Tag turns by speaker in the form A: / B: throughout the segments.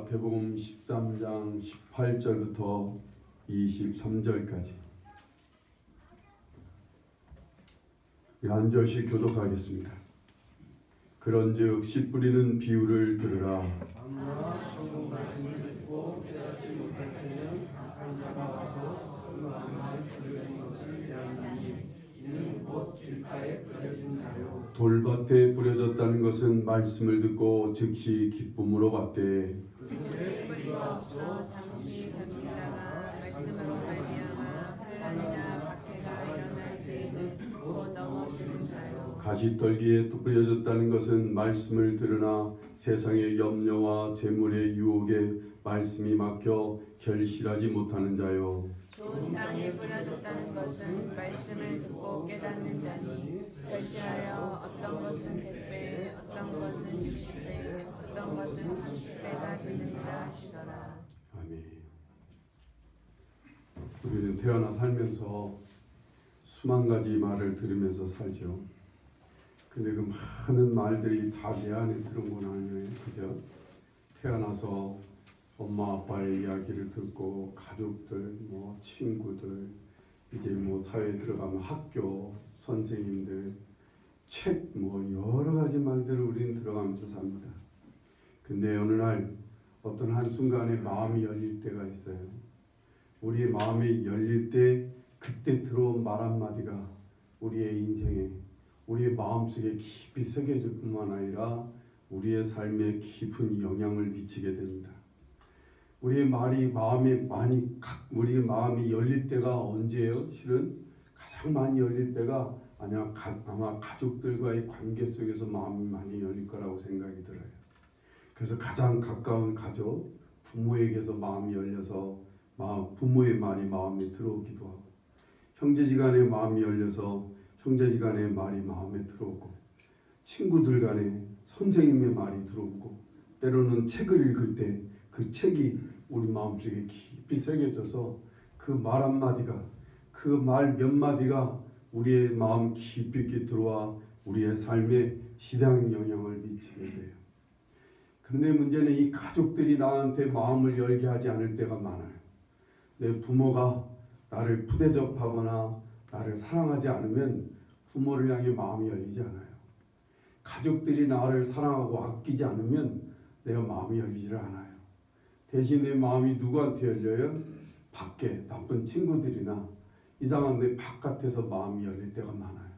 A: 마태복음 13장 18절부터 23절까지 한 절씩 교독하겠습니다. 그런즉 씨 뿌리는 비유를 들으라.
B: 아무나 성경 말씀을 듣고 깨닫지 못할 때는 악한 자가 와서 그 마음을 돌려준 것을 빼앗나니 이는 곧 길가에 뿌려진 자요.
A: 돌밭에 뿌려졌다는 것은 말씀을 듣고 즉시 기쁨으로 받되
B: 그 속에
C: 뿌리가 없어 잠시 견디다가 말씀으로 말미암아 환난이나 박해가 일어날 때에는 곧 넘어지는 자요.
A: 가시떨기에 또 뿌려졌다는 것은 말씀을 들으나 세상의 염려와 재물의 유혹에 말씀이 막혀 결실하지 못하는 자요.
C: 좋은 땅에 뿌려졌다는 것은 말씀을 듣고 깨닫는 자니 결실하여 어떤 것은 100배, 어떤 것은 60배, 어떤 것은 30배가 되느니라 하시더라.
A: 아멘. 우리는 태어나 살면서 수만 가지 말을 들으면서 살죠. 근데 그 많은 말들이 다 내 안에 들은 건 아니에요. 그죠? 태어나서 엄마 아빠의 이야기를 듣고 가족들, 친구들, 이제 사회에 들어가면 학교, 선생님들, 책, 여러 가지 말들을 우리는 들어가면서 삽니다. 근데 어느 날 어떤 한순간에 마음이 열릴 때가 있어요. 우리의 마음이 열릴 때 그때 들어온 말 한마디가 우리의 인생에, 우리의 마음속에 깊이 새겨질 뿐만 아니라 우리의 삶에 깊은 영향을 미치게 됩니다. 우리의 마음이 열릴 때가 언제예요? 실은 가장 많이 열릴 때가 아마 가족들과의 관계 속에서 마음이 많이 열릴 거라고 생각이 들어요. 그래서 가장 가까운 가족, 부모에게서 마음이 열려서 부모의 말이 마음에 들어오기도 하고, 형제지간의 마음이 열려서 형제지간의 말이 마음에 들어오고, 친구들 간에 선생님의 말이 들어오고, 때로는 책을 읽을 때 그 책이 우리 마음속에 깊이 새겨져서 그 말 한마디가, 그 말 몇 마디가 우리의 마음 깊이 있게 들어와 우리의 삶에 지대한 영향을 미치게 돼요. 그런데 문제는 이 가족들이 나한테 마음을 열게 하지 않을 때가 많아요. 내 부모가 나를 푸대접하거나 나를 사랑하지 않으면 부모를 향해 마음이 열리지 않아요. 가족들이 나를 사랑하고 아끼지 않으면 내가 마음이 열리질 않아요. 대신 내 마음이 누구한테 열려요? 밖에 나쁜 친구들이나 이상한 내 바깥에서 마음이 열릴 때가 많아요.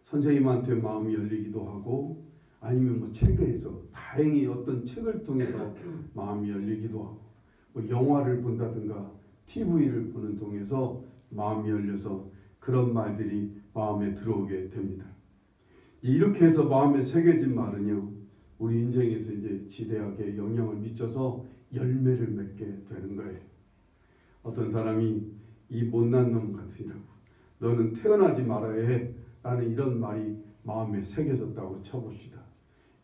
A: 선생님한테 마음이 열리기도 하고, 아니면 책에서 다행히 어떤 책을 통해서 마음이 열리기도 하고, 영화를 본다든가 TV를 보는 통해서 마음이 열려서 그런 말들이 마음에 들어오게 됩니다. 이렇게 해서 마음에 새겨진 말은요, 우리 인생에서 이제 지대하게 영향을 미쳐서 열매를 맺게 되는 거예요. 어떤 사람이 이 못난 놈 같으라고, 너는 태어나지 말아야 해 라는 이런 말이 마음에 새겨졌다고 쳐봅시다.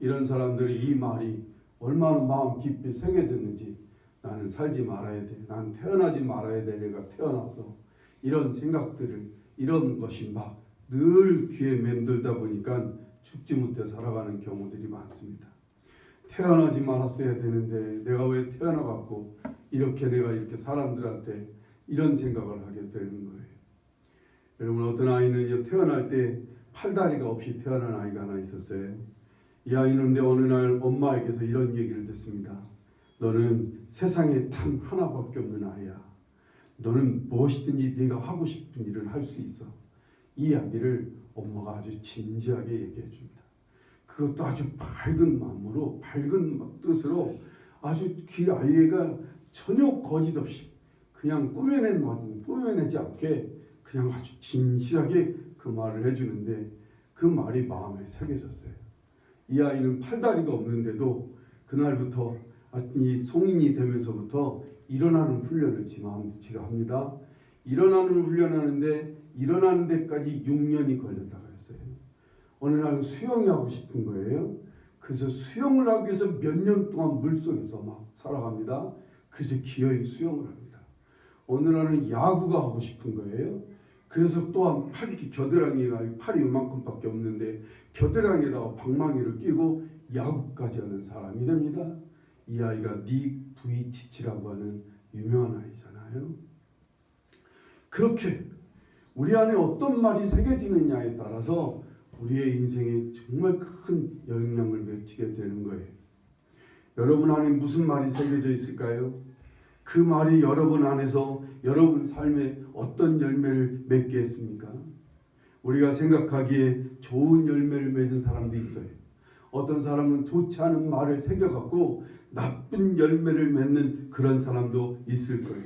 A: 이런 사람들이 이 말이 얼마나 마음 깊이 새겨졌는지, 나는 살지 말아야 돼, 난 태어나지 말아야 돼, 내가 태어났어, 이런 생각들을, 이런 것이 막 늘 귀에 맴돌다 보니까 죽지 못해 살아가는 경우들이 많습니다. 태어나지 말았어야 되는데 내가 왜 태어나갖고 내가 이렇게 사람들한테 이런 생각을 하게 되는 거예요. 여러분, 어떤 아이는 태어날 때 팔다리가 없이 태어난 아이가 하나 있었어요. 이 아이는 어느 날 엄마에게서 이런 얘기를 듣습니다. 너는 세상에 단 하나밖에 없는 아이야. 너는 무엇이든지 네가 하고 싶은 일을 할 수 있어. 이 이야기를 엄마가 아주 진지하게 얘기해 줍니다. 그것도 아주 밝은 마음으로, 밝은 뜻으로, 아주 그 아이가 전혀 거짓 없이 그냥 꾸며내지 않게 그냥 아주 진실하게 그 말을 해주는데, 그 말이 마음에 새겨졌어요. 이 아이는 팔다리가 없는데도 그날부터, 이 성인이 되면서부터 일어나는 훈련을 지합니다. 일어나는 훈련하는데 일어나는 데까지 6년이 걸렸다 그랬어요. 어느 날은 수영이 하고 싶은 거예요. 그래서 수영을 하기 위해서 몇 년 동안 물속에서 막 살아갑니다. 그래서 기어이 수영을 합니다. 어느 날은 야구가 하고 싶은 거예요. 그래서 또한 팔이 이만큼밖에 없는데 겨드랑이에다가 방망이를 끼고 야구까지 하는 사람이 됩니다. 이 아이가 닉 부이치치라고 하는 유명한 아이잖아요. 그렇게 우리 안에 어떤 말이 새겨지느냐에 따라서 우리의 인생에 정말 큰 영향을 미치게 되는 거예요. 여러분 안에 무슨 말이 새겨져 있을까요? 그 말이 여러분 안에서 여러분 삶에 어떤 열매를 맺게 했습니까? 우리가 생각하기에 좋은 열매를 맺은 사람도 있어요. 어떤 사람은 좋지 않은 말을 새겨갖고 나쁜 열매를 맺는 그런 사람도 있을 거예요.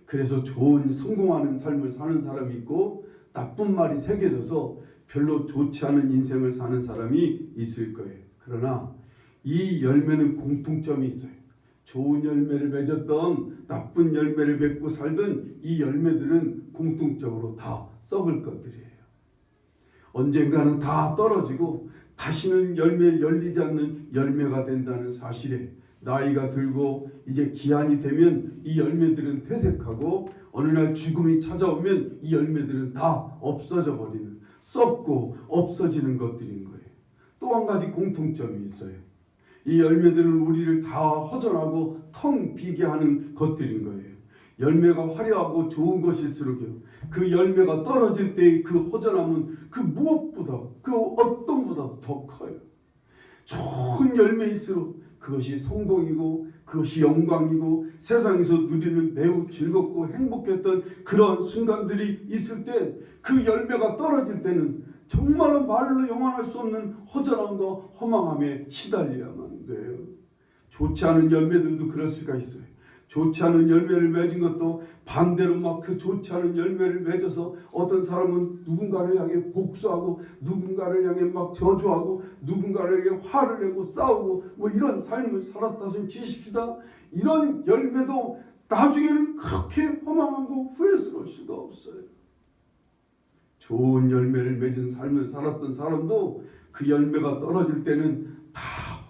A: 그래서 좋은 성공하는 삶을 사는 사람이 있고 나쁜 말이 새겨져서 별로 좋지 않은 인생을 사는 사람이 있을 거예요. 그러나 이 열매는 공통점이 있어요. 좋은 열매를 맺었던 나쁜 열매를 맺고 살던 이 열매들은 공통적으로 다 썩을 것들이에요. 언젠가는 다 떨어지고 다시는 열매 열리지 않는 열매가 된다는 사실에 나이가 들고 이제 기한이 되면 이 열매들은 퇴색하고 어느 날 죽음이 찾아오면 이 열매들은 다 없어져 버리는, 썩고 없어지는 것들인 거예요. 또 한 가지 공통점이 있어요. 이 열매들은 우리를 다 허전하고 텅 비게 하는 것들인 거예요. 열매가 화려하고 좋은 것일수록요, 그 열매가 떨어질 때의 그 허전함은 그 무엇보다, 그 어떤 보다 더 커요. 좋은 열매일수록 그것이 성공이고 그것이 영광이고 세상에서 누리는 매우 즐겁고 행복했던 그런 순간들이 있을 때 그 열매가 떨어질 때는 정말로 말로 영원할 수 없는 허전함과 허망함에 시달려야만 돼요. 좋지 않은 열매들도 그럴 수가 있어요. 좋지 않은 열매를 맺은 것도 반대로 막 그 좋지 않은 열매를 맺어서 어떤 사람은 누군가를 향해 복수하고 누군가를 향해 막 저주하고 누군가를 향해 화를 내고 싸우고 뭐 이런 삶을 살았다 손 치십시다. 이런 열매도 나중에는 그렇게 허망하고 후회스러울 수가 없어요. 좋은 열매를 맺은 삶을 살았던 사람도 그 열매가 떨어질 때는 다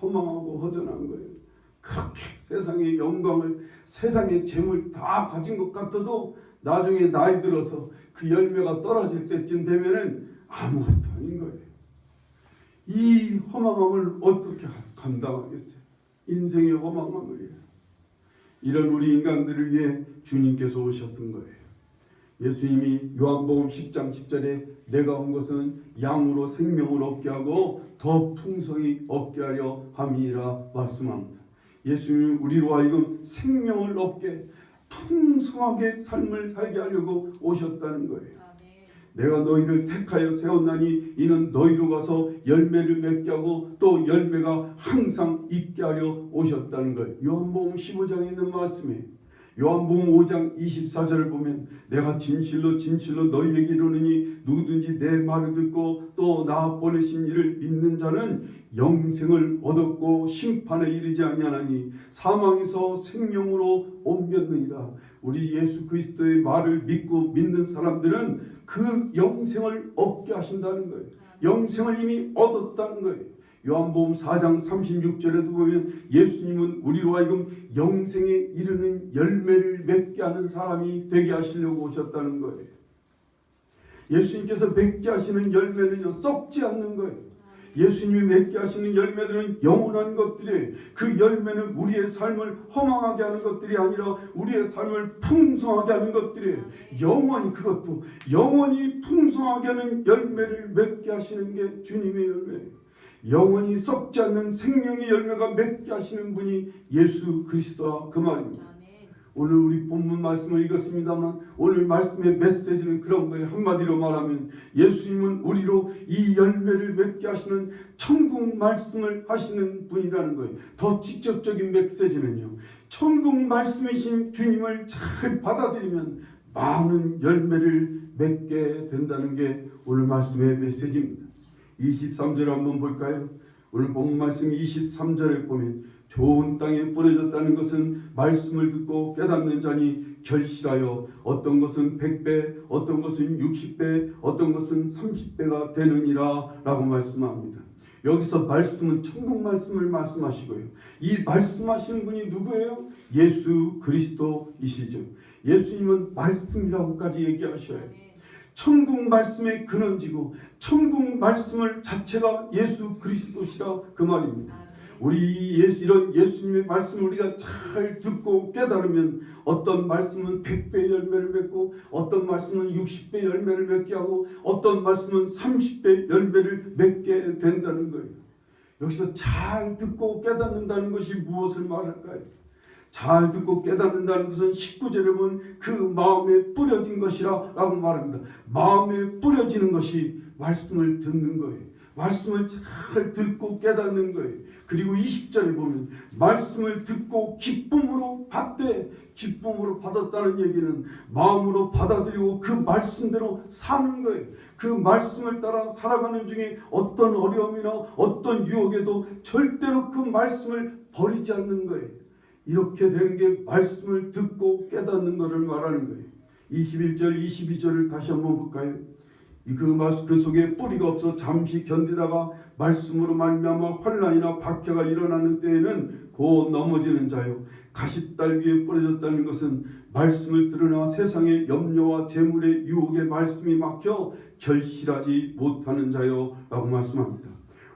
A: 허망하고 허전한 거예요. 그렇게 세상의 영광을, 세상의 재물 다 가진 것 같아도 나중에 나이 들어서 그 열매가 떨어질 때쯤 되면은 아무것도 아닌 거예요. 이 허망함을 어떻게 감당하겠어요? 인생의 허망함을요. 이런 우리 인간들을 위해 주님께서 오셨던 거예요. 예수님이 요한복음 10장 10절에 내가 온 것은 양으로 생명을 얻게 하고 더 풍성히 얻게 하려 함이라 말씀합니다. 예수님이 우리로 하여금 생명을 얻게 풍성하게 삶을 살게 하려고 오셨다는 거예요. 내가 너희를 택하여 세웠나니 이는 너희로 가서 열매를 맺게 하고 또 열매가 항상 있게 하려 오셨다는 거예요. 요한복음 15장에 있는 말씀이에요. 요한복음 5장 24절을 보면 내가 진실로 진실로 너희에게 이르노니 누구든지 내 말을 듣고 또 나 보내신 이를 믿는 자는 영생을 얻었고 심판에 이르지 아니하나니 사망에서 생명으로 옮겼느니라. 우리 예수 그리스도의 말을 믿고 믿는 사람들은 그 영생을 얻게 하신다는 거예요. 영생을 이미 얻었다는 거예요. 요한복음 4장 36절에도 보면 예수님은 우리로 하여금 영생에 이르는 열매를 맺게 하는 사람이 되게 하시려고 오셨다는 거예요. 예수님께서 맺게 하시는 열매는요, 썩지 않는 거예요. 예수님이 맺게 하시는 열매들은 영원한 것들이에요. 그 열매는 우리의 삶을 허망하게 하는 것들이 아니라 우리의 삶을 풍성하게 하는 것들이에요. 영원히 그것도 영원히 풍성하게 하는 열매를 맺게 하시는 게 주님의 열매예요. 영원히 썩지 않는 생명의 열매가 맺게 하시는 분이 예수 그리스도와 그 말입니다. 오늘 우리 본문 말씀을 읽었습니다만 오늘 말씀의 메시지는 그런 거예요. 한마디로 말하면 예수님은 우리로 이 열매를 맺게 하시는 천국 말씀을 하시는 분이라는 거예요. 더 직접적인 메시지는요, 천국 말씀이신 주님을 잘 받아들이면 많은 열매를 맺게 된다는 게 오늘 말씀의 메시지입니다. 23절 한번 볼까요? 오늘 본문 말씀 23절에 보면 좋은 땅에 뿌려졌다는 것은 말씀을 듣고 깨닫는 자니 결실하여 어떤 것은 100배, 어떤 것은 60배, 어떤 것은 30배가 되느니라 라고 말씀합니다. 여기서 말씀은 천국 말씀을 말씀하시고요. 이 말씀하시는 분이 누구예요? 예수 그리스도이시죠. 예수님은 말씀이라고까지 얘기하셔요. 천국 말씀의 근원지고 천국 말씀을 자체가 예수 그리스도시라 그 말입니다. 이런 예수님의 말씀을 우리가 잘 듣고 깨달으면 어떤 말씀은 100배 열매를 맺고 어떤 말씀은 60배 열매를 맺게 하고 어떤 말씀은 30배 열매를 맺게 된다는 거예요. 여기서 잘 듣고 깨닫는다는 것이 무엇을 말할까요? 잘 듣고 깨닫는다는 것은 19절에 보면 그 마음에 뿌려진 것이라 라고 말합니다. 마음에 뿌려지는 것이 말씀을 듣는 거예요. 말씀을 잘 듣고 깨닫는 거예요. 그리고 20절에 보면 말씀을 듣고 기쁨으로 받되, 기쁨으로 받았다는 얘기는 마음으로 받아들이고 그 말씀대로 사는 거예요. 그 말씀을 따라 살아가는 중에 어떤 어려움이나 어떤 유혹에도 절대로 그 말씀을 버리지 않는 거예요. 이렇게 되는 게 말씀을 듣고 깨닫는 것을 말하는 거예요. 21절, 22절을 다시 한번 볼까요? 그 속에 뿌리가 없어 잠시 견디다가 말씀으로 말미암아 환난이나 박해가 일어나는 때에는 곧 넘어지는 자요. 가시달 위에 뿌려졌다는 것은 말씀을 들으나 세상의 염려와 재물의 유혹에 말씀이 막혀 결실하지 못하는 자요 라고 말씀합니다.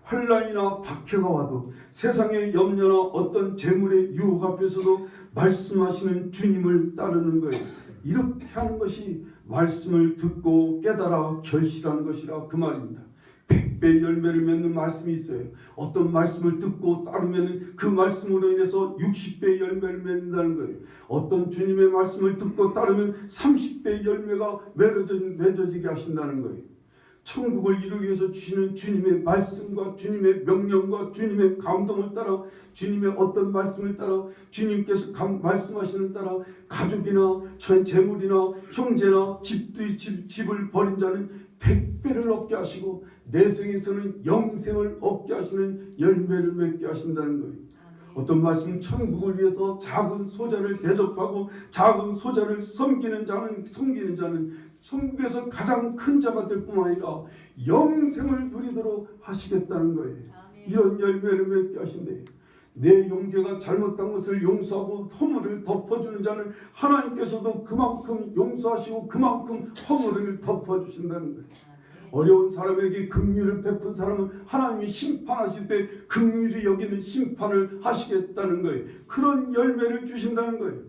A: 환난이나 박해가 와도 세상의 염려나 어떤 재물의 유혹 앞에서도 말씀하시는 주님을 따르는 거예요. 이렇게 하는 것이 말씀을 듣고 깨달아 결실하는 것이라 그 말입니다. 100배 열매를 맺는 말씀이 있어요. 어떤 말씀을 듣고 따르면 그 말씀으로 인해서 60배 열매를 맺는다는 거예요. 어떤 주님의 말씀을 듣고 따르면 30배 열매가 맺어지게 하신다는 거예요. 천국을 이루기 위해서 주시는 주님의 말씀과 주님의 명령과 주님의 감동을 따라, 주님의 어떤 말씀을 따라, 주님께서 말씀하시는 따라 가족이나 재물이나 형제나 집을 버린 자는 100배를 얻게 하시고 내생에서는 영생을 얻게 하시는 열매를 맺게 하신다는 거예요. 어떤 말씀은 천국을 위해서 작은 소자를 대접하고 작은 소자를 섬기는 자는 천국에서 가장 큰 자가 될 뿐만 아니라 영생을 누리도록 하시겠다는 거예요. 이런 열매를 맺게 하신대요. 내 형제가 잘못한 것을 용서하고 허물을 덮어주는 자는 하나님께서도 그만큼 용서하시고 그만큼 허물을 덮어주신다는 거예요. 어려운 사람에게 긍휼을 베푼 사람은 하나님이 심판하실 때 긍휼히 여기는 심판을 하시겠다는 거예요. 그런 열매를 주신다는 거예요.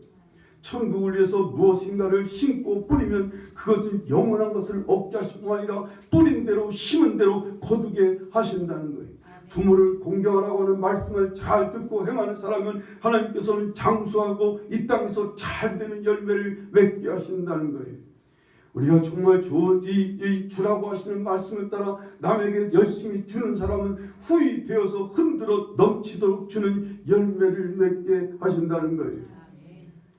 A: 천국을 위해서 무엇인가를 심고 뿌리면 그것은 영원한 것을 얻게 하실 뿐 아니라 뿌린 대로 심은 대로 거두게 하신다는 거예요. 부모를 공경하라고 하는 말씀을 잘 듣고 행하는 사람은 하나님께서는 장수하고 이 땅에서 잘 되는 열매를 맺게 하신다는 거예요. 우리가 정말 좋은 이 주라고 하시는 말씀을 따라 남에게 열심히 주는 사람은 후히 되어서 흔들어 넘치도록 주는 열매를 맺게 하신다는 거예요.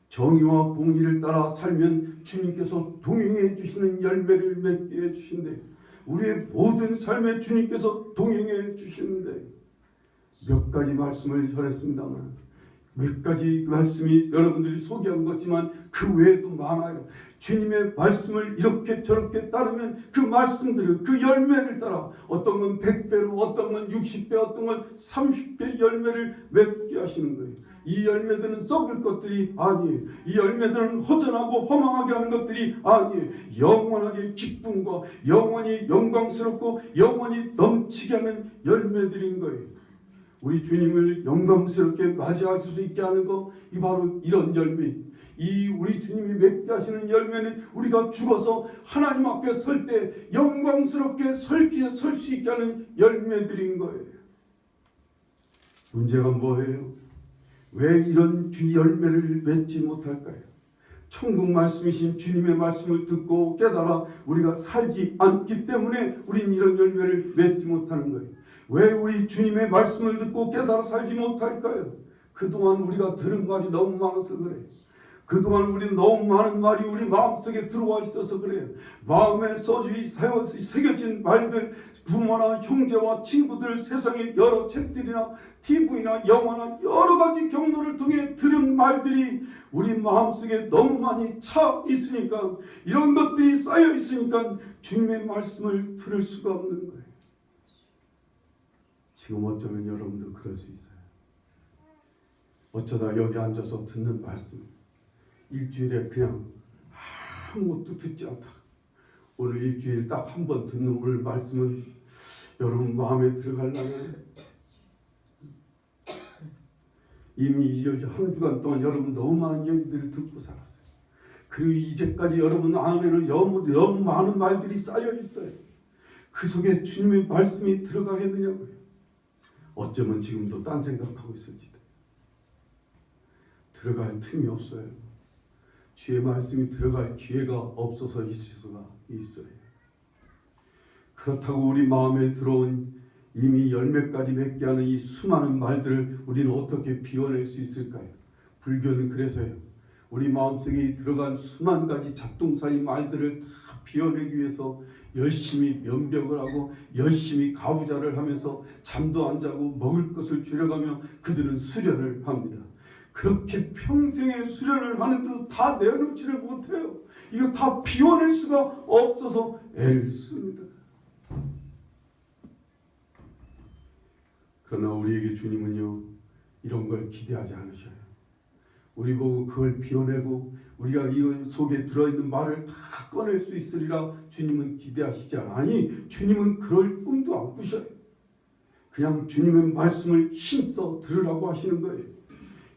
A: 정의와 공의를 따라 살면 주님께서 동행해 주시는 열매를 맺게 해주신대. 우리의 모든 삶에 주님께서 동행해 주시는데 몇 가지 말씀을 전했습니다만 몇 가지 말씀이 여러분들이 소개한 것이지만 그 외에도 많아요. 주님의 말씀을 이렇게 저렇게 따르면 그 말씀들은 그 열매를 따라 어떤 건 100배로 어떤 건 60배 어떤 건 30배 열매를 맺게 하시는 거예요. 이 열매들은 썩을 것들이 아니에요. 이 열매들은 허전하고 허망하게 하는 것들이 아니에요. 영원하게 기쁨과 영원히 영광스럽고 영원히 넘치게 하는 열매들인 거예요. 우리 주님을 영광스럽게 맞이할 수 있게 하는 거, 이 바로 이런 열매. 이 우리 주님이 맺게 하시는 열매는 우리가 죽어서 하나님 앞에 설 때 영광스럽게 설 수 있게 하는 열매들인 거예요. 문제가 뭐예요? 왜 이런 열매를 맺지 못할까요? 천국 말씀이신 주님의 말씀을 듣고 깨달아 우리가 살지 않기 때문에 우리는 이런 열매를 맺지 못하는 거예요. 왜 우리 주님의 말씀을 듣고 깨달아 살지 못할까요? 그동안 우리가 들은 말이 너무 많아서 그래요. 그동안 우리 너무 많은 말이 우리 마음속에 들어와 있어서 그래요. 마음에 서주히 새겨진 말들, 부모나 형제와 친구들, 세상의 여러 책들이나 TV나 영화나 여러 가지 경로를 통해 들은 말들이 우리 마음속에 너무 많이 차 있으니까, 이런 것들이 쌓여 있으니까 주님의 말씀을 들을 수가 없는 거예요. 지금 어쩌면 여러분도 그럴 수 있어요. 어쩌다 여기 앉아서 듣는 말씀, 일주일에 그냥 아무것도 듣지 않다. 오늘 일주일 딱 한 번 듣는 오늘 말씀은 여러분 마음에 들어가려면 이미 이제 한 주간 동안 여러분 너무 많은 얘기들을 듣고 살았어요. 그리고 이제까지 여러분 안에는 너무 많은 말들이 쌓여 있어요. 그 속에 주님의 말씀이 들어가겠느냐고요. 어쩌면 지금도 딴 생각하고 있을지도. 들어갈 틈이 없어요. 주의 말씀이 들어갈 기회가 없어서 있을 수가 있어요. 그렇다고 우리 마음에 들어온 이미 열매까지 맺게 하는 이 수많은 말들을 우리는 어떻게 비워낼 수 있을까요? 불교는 그래서요. 우리 마음속에 들어간 수만 가지 잡동사니 말들을 다 비워내기 위해서 열심히 면벽을 하고 열심히 가부좌를 하면서 잠도 안 자고 먹을 것을 줄여가며 그들은 수련을 합니다. 그렇게 평생의 수련을 하는데도 다 내놓지를 못해요. 이거 다 비워낼 수가 없어서 애를 씁니다. 그러나 우리에게 주님은요, 이런 걸 기대하지 않으셔요. 우리 보고 그걸 비워내고 우리가 이 속에 들어있는 말을 다 꺼낼 수 있으리라 주님은 기대하시지 않아요. 아니, 주님은 그럴 꿈도 안 꾸셔요. 그냥 주님의 말씀을 힘써 들으라고 하시는 거예요.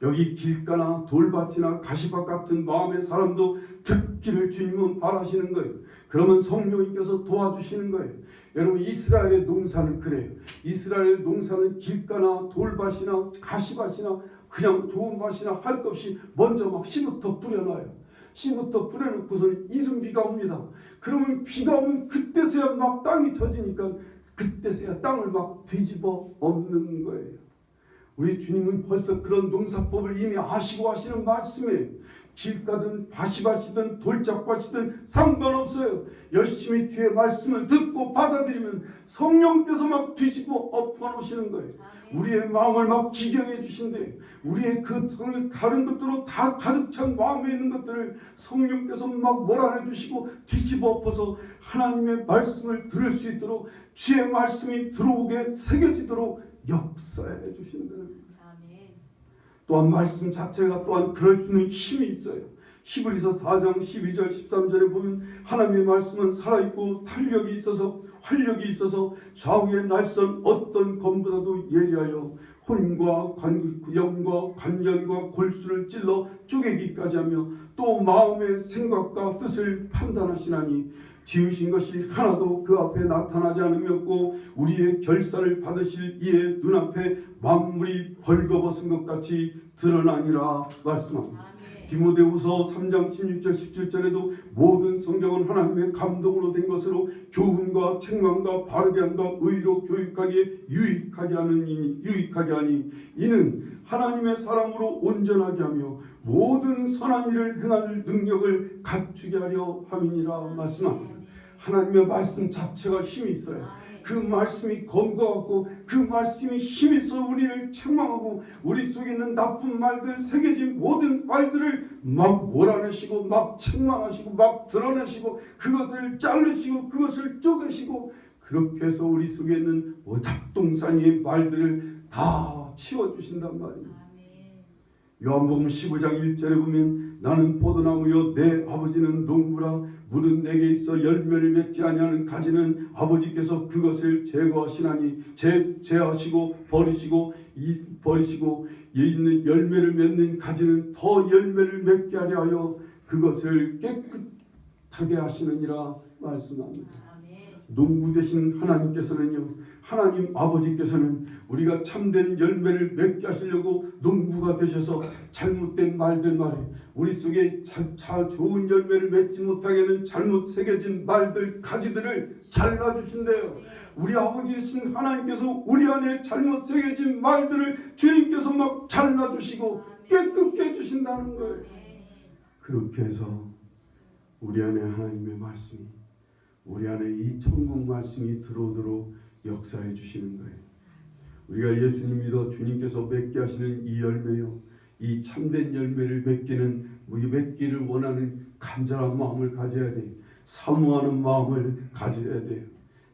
A: 여기 길가나 돌밭이나 가시밭 같은 마음의 사람도 듣기를 주님은 바라시는 거예요. 그러면 성령님께서 도와주시는 거예요. 여러분, 이스라엘의 농사는 그래요. 이스라엘의 농사는 길가나 돌밭이나 가시밭이나 그냥 좋은 밭이나 할 것 없이 먼저 막 씨부터 뿌려놔요. 씨부터 뿌려놓고서는 이른비가 옵니다. 그러면 비가 오면 그때서야 막 땅이 젖으니까 그때서야 땅을 막 뒤집어 엎는 거예요. 우리 주님은 벌써 그런 농사법을 이미 아시고 하시는 말씀이에요. 길가든 바시밭이든 돌짝밭이든 상관없어요. 열심히 주의 말씀을 듣고 받아들이면 성령께서 막 뒤집어 엎어놓으시는 거예요. 우리의 마음을 막 기경해 주신대요. 우리의 그 다른 것들로 다 가득 찬 마음에 있는 것들을 성령께서 막 몰아내 주시고 뒤집어 엎어서 하나님의 말씀을 들을 수 있도록 주의 말씀이 들어오게 새겨지도록 역사해 주신다는 거예요. 또한 말씀 자체가 또한 그럴 수 있는 힘이 있어요. 히브리서 4장 12절 13절에 보면 하나님의 말씀은 살아있고 탄력이 있어서 활력이 있어서 좌우의 날선 어떤 검보다도 예리하여 혼과 영과 관련과 골수를 찔러 쪼개기까지 하며 또 마음의 생각과 뜻을 판단하시나니 지으신 것이 하나도 그 앞에 나타나지 않음이었고 우리의 결산을 받으실 이의 눈앞에 만물이 벌거벗은 것 같이 드러나니라 말씀합니다. 디모데후서 3장 16절 17절에도 모든 성경은 하나님의 감동으로 된 것으로 교훈과 책망과 바르게 함과 의로 교육하기에 유익하게 하니 이는 하나님의 사람으로 온전하게 하며 모든 선한 일을 행할 능력을 갖추게 하려 함이니라 말씀합니다. 하나님의 말씀 자체가 힘이 있어요. 그 말씀이 검거하고 그 말씀이 힘이 있어 우리를 책망하고 우리 속에 있는 나쁜 말들 새겨진 모든 말들을 막 몰아내시고 막 책망하시고 막 드러내시고 그것을 자르시고 그것을 쪼개시고 그렇게 해서 우리 속에 있는 잡동사니의 말들을 다 치워주신단 말입니다. 요한복음 15장 1절에 보면 나는 포도나무요 내 아버지는 농부라 무는 내게 있어 열매를 맺지 아니하는 가지는 아버지께서 그것을 제거하시나니 제하시고 버리시고 있는 열매를 맺는 가지는 더 열매를 맺게 하려 하여 그것을 깨끗하게 하시느니라 말씀합니다. 농부 되신 하나님께서는요, 하나님 아버지께서는 우리가 참된 열매를 맺게 하시려고 농부가 되셔서 잘못된 말들 말에 우리 속에 좋은 열매를 맺지 못하게 하는 잘못 새겨진 말들 가지들을 잘라주신대요. 우리 아버지이신 하나님께서 우리 안에 잘못 새겨진 말들을 주님께서 막 잘라주시고 깨끗게 해주신다는 거예요. 그렇게 해서 우리 안에 하나님의 말씀이 우리 안에 이 천국 말씀이 들어오도록 역사해 주시는 거예요. 우리가 예수님 믿어 주님께서 맺게 하시는 이 열매요, 이 참된 열매를 맺기를 원하는 간절한 마음을 가져야 돼요. 사모하는 마음을 가져야 돼요.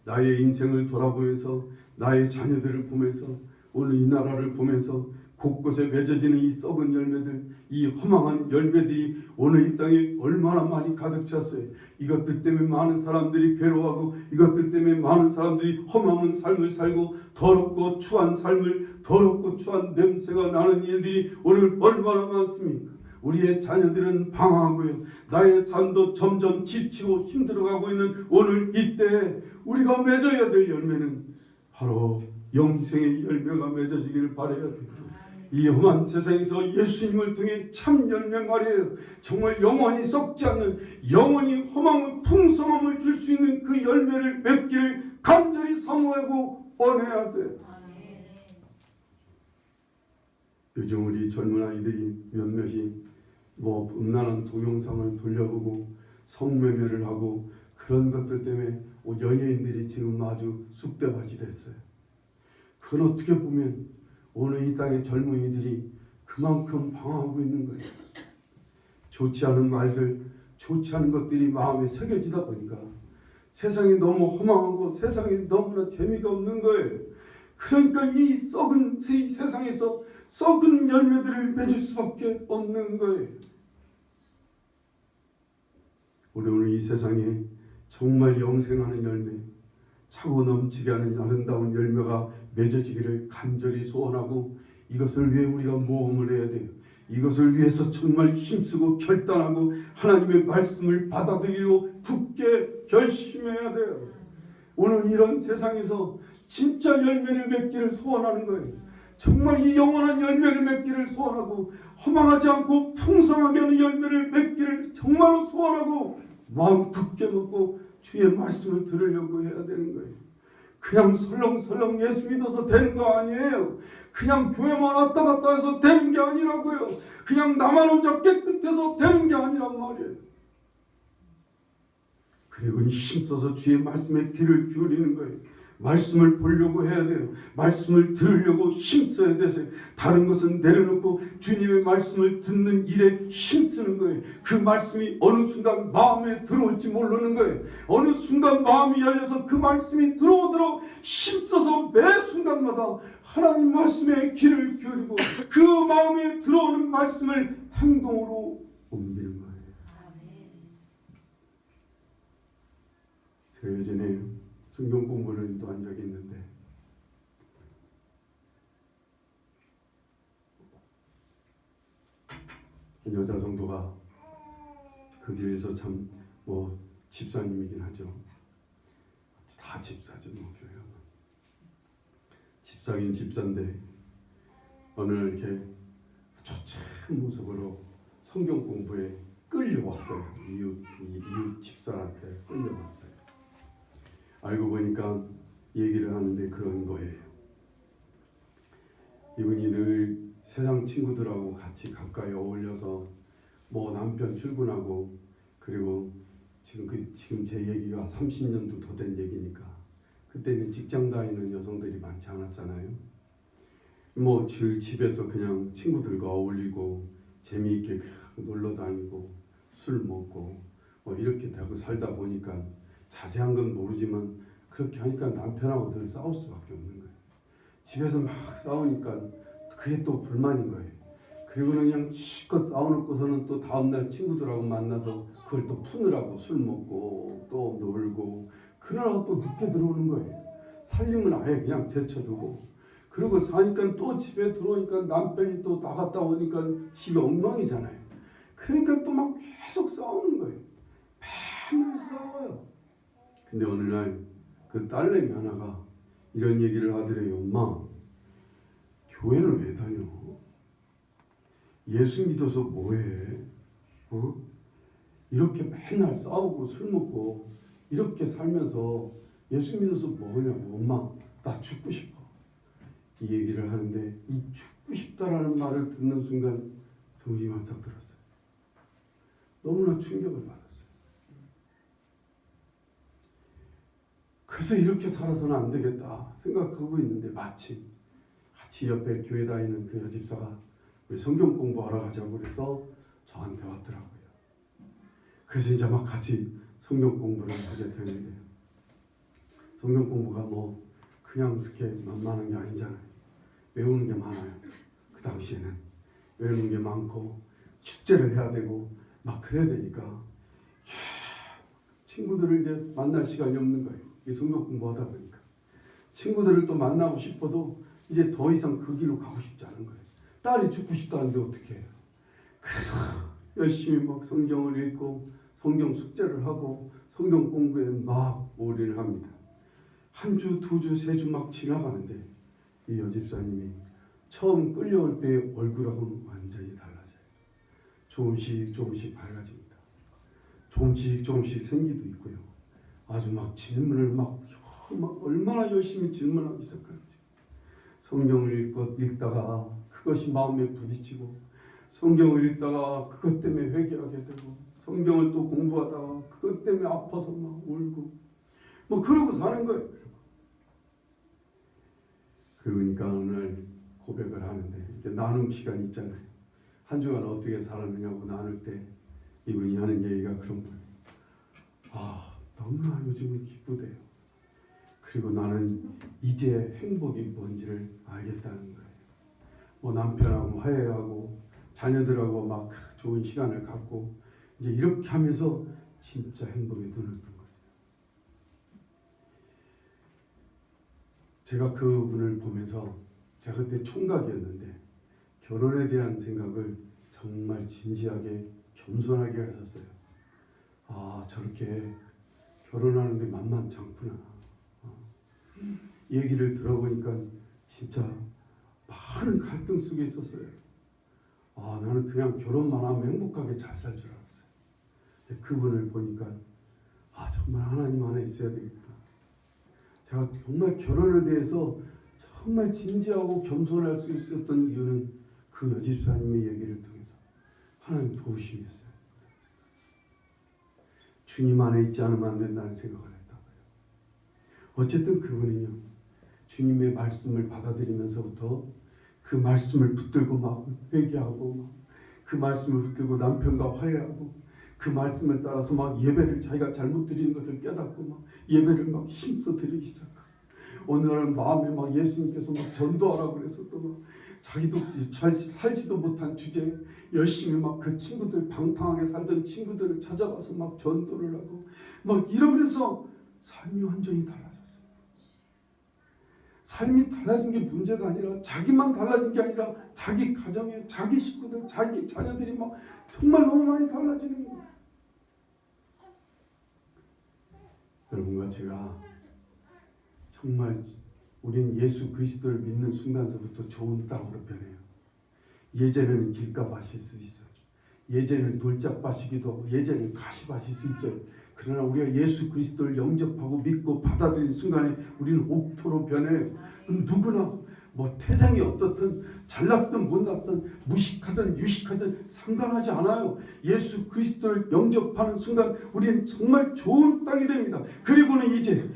A: 나의 인생을 돌아보면서 나의 자녀들을 보면서 오늘 이 나라를 보면서 곳곳에 맺어지는 이 썩은 열매들, 이 허망한 열매들이 오늘 이 땅에 얼마나 많이 가득 찼어요. 이것들 때문에 많은 사람들이 괴로워하고 이것들 때문에 많은 사람들이 허망한 삶을 살고 더럽고 추한 삶을 더럽고 추한 냄새가 나는 일들이 오늘 얼마나 많습니까? 우리의 자녀들은 방황하고요. 나의 삶도 점점 지치고 힘들어가고 있는 오늘 이때에 우리가 맺어야 될 열매는 바로 영생의 열매가 맺어지기를 바라야 돼요. 이 험한 세상에서 예수님을 통해 참 열매 말이에요. 정말 영원히 썩지 않는 영원히 허망한 풍성함을 줄 수 있는 그 열매를 맺기를 간절히 사모하고 원해야 돼요. 요즘 우리 젊은 아이들이 몇몇이 음란한 동영상을 돌려보고 성매매를 하고 그런 것들 때문에 연예인들이 지금 아주 쑥대밭이 됐어요. 그건 어떻게 보면 오늘 이 땅의 젊은이들이 그만큼 방황하고 있는 거예요. 좋지 않은 말들, 좋지 않은 것들이 마음에 새겨지다 보니까 세상이 너무 허망하고 세상이 너무나 재미가 없는 거예요. 그러니까 이 썩은 이 세상에서 썩은 열매들을 맺을 수밖에 없는 거예요. 우리 오늘 이 세상에 정말 영생하는 열매, 차고 넘치게 하는 아름다운 열매가 맺어지기를 간절히 소원하고 이것을 위해 우리가 모험을 해야 돼요. 이것을 위해서 정말 힘쓰고 결단하고 하나님의 말씀을 받아들이고 굳게 결심해야 돼요. 오늘 이런 세상에서 진짜 열매를 맺기를 소원하는 거예요. 정말 이 영원한 열매를 맺기를 소원하고 허망하지 않고 풍성하게 하는 열매를 맺기를 정말로 소원하고 마음 굳게 먹고 주의 말씀을 들으려고 해야 되는 거예요. 그냥 설렁설렁 예수 믿어서 되는 거 아니에요. 그냥 교회만 왔다 갔다 해서 되는 게 아니라고요. 그냥 나만 혼자 깨끗해서 되는 게 아니란 말이에요. 그리고 힘써서 주의 말씀에 귀를 기울이는 거예요. 말씀을 보려고 해야 돼요. 말씀을 들으려고 힘써야 되세요. 다른 것은 내려놓고 주님의 말씀을 듣는 일에 힘쓰는 거예요. 그 말씀이 어느 순간 마음에 들어올지 모르는 거예요. 어느 순간 마음이 열려서 그 말씀이 들어오도록 힘써서 매 순간마다 하나님 말씀에 귀를 기울이고 그 마음에 들어오는 말씀을 행동으로 옮기는 거예요. 제가 예전에 성경 공부를 인도한 적이 있는데 한 여자 정도가 그 교회에서 참 집사님이긴 하죠. 다 집사죠, 교회가. 집사긴 집사인데 어느 날 이렇게 초췌한 모습으로 성경 공부에 끌려왔어요. 이웃 집사한테 끌려왔어요. 알고 보니까 얘기를 하는데 그런 거예요. 이분이 늘 세상 친구들하고 같이 가까이 어울려서 남편 출근하고 그리고 지금 제 얘기가 30년도 더 된 얘기니까 그때는 직장 다니는 여성들이 많지 않았잖아요. 집에서 그냥 친구들과 어울리고 재미있게 놀러 다니고 술 먹고 이렇게 되고 살다 보니까 자세한 건 모르지만 그렇게 하니까 남편하고 늘 싸울 수밖에 없는 거예요. 집에서 막 싸우니까 그게 또 불만인 거예요. 그리고 그냥 실컷 싸워놓고서는 또 다음날 친구들하고 만나서 그걸 또 푸느라고 술 먹고 또 놀고 그러다가 또 늦게 들어오는 거예요. 살림은 아예 그냥 제쳐두고 그리고 사니까 또 집에 들어오니까 남편이 또 나갔다 오니까 집이 엉망이잖아요. 그러니까 또 막 계속 싸우는 거예요. 맨날 싸워요. 근데 어느 날 그 딸내미 하나가 이런 얘기를 하더래요. 엄마, 교회는 왜 다녀? 예수 믿어서 뭐해? 이렇게 맨날 싸우고 술 먹고 이렇게 살면서 예수 믿어서 뭐하냐고. 엄마, 나 죽고 싶어. 이 얘기를 하는데 이 죽고 싶다라는 말을 듣는 순간 정신이 번쩍 들었어요. 너무나 충격을 받았어요. 그래서 이렇게 살아서는 안 되겠다 생각하고 있는데 마침 같이 옆에 교회 다니는 그 여집사가 우리 성경 공부하러 가자고 그래서 저한테 왔더라고요. 그래서 이제 막 같이 성경 공부를 하게 되는데 성경 공부가 그냥 그렇게 만만한 게 아니잖아요. 외우는 게 많아요. 그 당시에는 외우는 게 많고 축제를 해야 되고 막 그래야 되니까 친구들을 이제 만날 시간이 없는 거예요. 이 성경 공부하다 보니까 친구들을 또 만나고 싶어도 이제 더 이상 그 길로 가고 싶지 않은 거예요. 딸이 죽고 싶다는데 어떻게 해요? 그래서 열심히 막 성경을 읽고 성경 숙제를 하고 성경 공부에 막 올인을 합니다. 한 주, 두 주, 세 주 막 지나가는데 이 여집사님이 처음 끌려올 때의 얼굴하고는 완전히 달라져요. 조금씩 조금씩 밝아집니다. 조금씩 조금씩 생기도 있고요. 아주 막 질문을 막 얼마나 열심히 질문하기 시작하는지. 성경을 읽다가 그것이 마음에 부딪히고 성경을 읽다가 그것 때문에 회개하게 되고 성경을 또 공부하다가 그것 때문에 아파서 막 울고 뭐 그러고 사는 거예요. 그러니까 어느 날 고백을 하는데 이렇게 나눔 시간이 있잖아요. 한 주간 어떻게 살았느냐고 나눌 때 이분이 하는 얘기가 그런 거예요. 아, 너무나 요즘은 기쁘대요. 그리고 나는 이제 행복이 뭔지를 알겠다는 거예요. 뭐 남편하고 화해하고 자녀들하고 막 좋은 시간을 갖고 이제 이렇게 하면서 진짜 행복에 눈을 뜬 거죠. 제가 그분을 보면서 제가 그때 총각이었는데 결혼에 대한 생각을 정말 진지하게 겸손하게 하셨어요. 아, 저렇게 결혼하는 게 만만치 않구나. 얘기를 들어보니까 진짜 많은 갈등 속에 있었어요. 아, 나는 그냥 결혼만 하면 행복하게 잘 살 줄 알았어요. 근데 그분을 보니까 아, 정말 하나님 안에 있어야 되겠구나. 제가 정말 결혼에 대해서 정말 진지하고 겸손할 수 있었던 이유는 그 여집사님의 얘기를 통해서 하나님 도우심이었어요. 주님 안에 있지 않으면 안 된다는 생각을 했다고요. 어쨌든 그분은요, 주님의 말씀을 받아들이면서부터 그 말씀을 붙들고 막 회개하고 그 말씀을 붙들고 남편과 화해하고 그 말씀을 따라서 막 예배를 자기가 잘못 드리는 것을 깨닫고 막 예배를 막 힘써 드리기 시작하고 어느 날은 마음에 막 예수님께서 막 전도하라고 그래서 또 막 자기도 잘 살지도 못한 주제에 열심히 막 그 친구들 방탕하게 살던 친구들을 찾아가서 막 전도를 하고 막 이러면서 삶이 완전히 달라졌어요. 삶이 달라진 게 문제가 아니라 자기만 달라진 게 아니라 자기 가정에 자기 식구들 자기 자녀들이 막 정말 너무 많이 달라지는 거예요. 여러분과 제가 정말 우린 예수 그리스도를 믿는 순간서부터 좋은 땅으로 변해요. 예전에는 길가밭일 수 있어요. 예전에는 돌짝밭이기도 하고 예전에는 가시밭일 수 있어요. 그러나 우리가 예수 그리스도를 영접하고 믿고 받아들인 순간에 우리는 옥토로 변해요. 누구나 뭐 태생이 어떻든 잘났든 못났든 무식하든 유식하든 상관하지 않아요. 예수 그리스도를 영접하는 순간 우리는 정말 좋은 땅이 됩니다. 그리고는 이제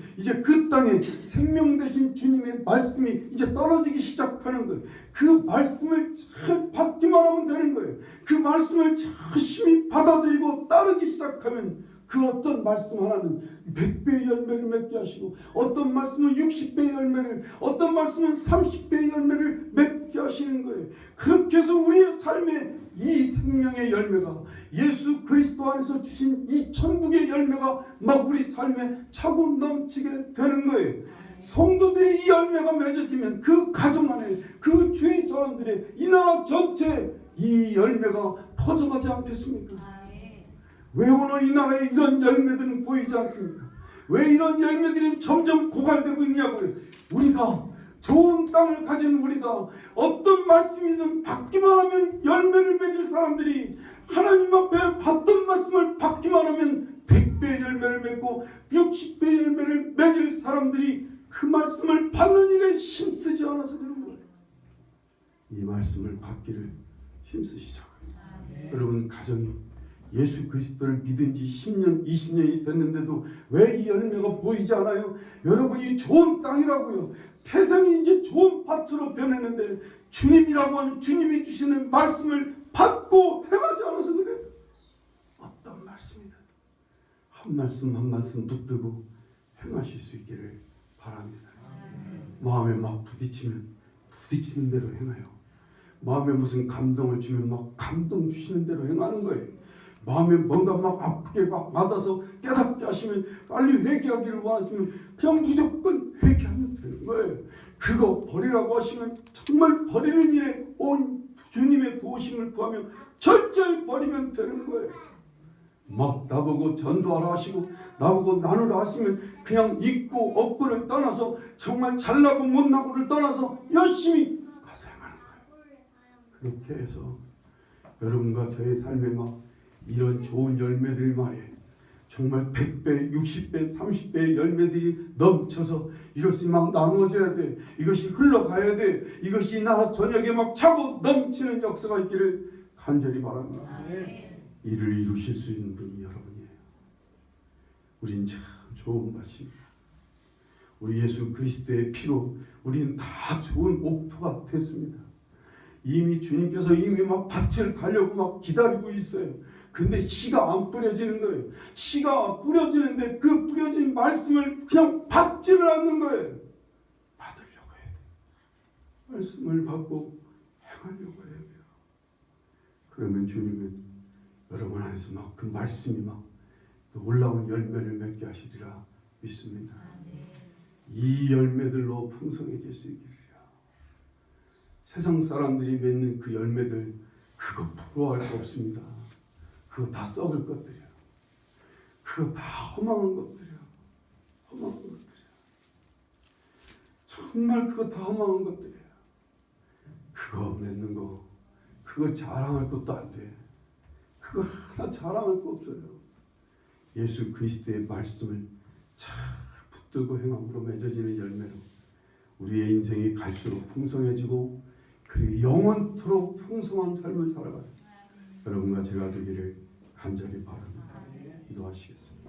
A: 그 땅에 생명 되신 주님의 말씀이 이제 떨어지기 시작하는 거예요. 그 말씀을 잘 받기만 하면 되는 거예요. 그 말씀을 열심히 받아들이고 따르기 시작하면 그 어떤 말씀 하나는 100배의 열매를 맺게 하시고 어떤 말씀은 60배의 열매를 어떤 말씀은 30배의 열매를 맺게 하시는 거예요. 그렇게 해서 우리의 삶에 이 생명의 열매가 예수 그리스도 안에서 주신 이 천국의 열매가 막 우리 삶에 차고 넘치게 되는 거예요. 성도들이 이 열매가 맺어지면 그 가정 안에 그 주위 사람들의 이 나라 전체에 이 열매가 퍼져가지 않겠습니까? 왜 오늘 이 나라에 이런 열매들은 보이지 않습니까? 왜 이런 열매들이 점점 고갈되고 있냐고요. 우리가 좋은 땅을 가진 우리가 어떤 말씀이든 받기만 하면 열매를 맺을 사람들이 하나님 앞에 받던 말씀을 받기만 하면 100배의 열매를 맺고 60배의 열매를 맺을 사람들이 그 말씀을 받는 일에 힘쓰지 않아서 그런 거예요. 이 말씀을 받기를 힘쓰시자고요. 여러분 가정이 예수 그리스도를 믿은 지 10년, 20년이 됐는데도 왜 이 열매가 보이지 않아요? 여러분이 좋은 땅이라고요. 태생이 이제 좋은 밭으로 변했는데 주님이라고 하는 주님이 주시는 말씀을 받고 행하지 않아서 그래요. 어떤 말씀이든 한 말씀 한 말씀 붙들고 행하실 수 있기를 바랍니다. 마음에 막 부딪히는 대로 행해요. 마음에 무슨 감동을 주면 막 감동 주시는 대로 행하는 거예요. 마음에 뭔가 막 아프게 막 받아서 깨닫게 하시면 빨리 회개하기를 원하시면 그냥 무조건 회개하면 되는 거예요. 그거 버리라고 하시면 정말 버리는 일에 온 주님의 도우심을 구하며 철저히 버리면 되는 거예요. 막 나보고 전도하라 하시고 나보고 나누라 하시면 그냥 있고 없고를 떠나서 정말 잘나고 못나고를 떠나서 열심히 가서 행하는 거예요. 그렇게 해서 여러분과 저의 삶에 막 이런 좋은 열매들이 말이에요. 정말 100배, 60배, 30배의 열매들이 넘쳐서 이것이 막 나누어져야 돼. 이것이 흘러가야 돼. 이것이 나라 전역에 막 차고 넘치는 역사가 있기를 간절히 바랍니다. 이를 이루실 수 있는 분이 여러분이에요. 우린 참 좋은 밭입니다. 우리 예수 그리스도의 피로 우리는 다 좋은 옥토가 됐습니다. 이미 주님께서 이미 막 밭을 가려고 막 기다리고 있어요. 근데 씨가 안 뿌려지는 거예요. 씨가 뿌려지는데 그 뿌려진 말씀을 그냥 받지를 않는 거예요. 받으려고 해야 돼요. 말씀을 받고 행하려고 해야 돼요. 그러면 주님은 여러분 안에서 막 그 말씀이 막 놀라운 열매를 맺게 하시리라 믿습니다. 이 열매들로 풍성해질 수 있기를. 세상 사람들이 맺는 그 열매들 그거 부러워할 거 없습니다. 그거 다 썩을 것들이야. 그거 다 허망한 것들이야. 허망한 것들이야. 정말 그거 다 허망한 것들이야. 그거 맺는 거 그거 자랑할 것도 안 돼. 그거 하나 자랑할 거 없어요. 예수 그리스도의 말씀을 잘 붙들고 행함으로 맺어지는 열매로 우리의 인생이 갈수록 풍성해지고 그리고 영원토록 풍성한 삶을 살아가요. 여러분과 제가 되기를 간절히 바랍니다. 기도하시겠습니다.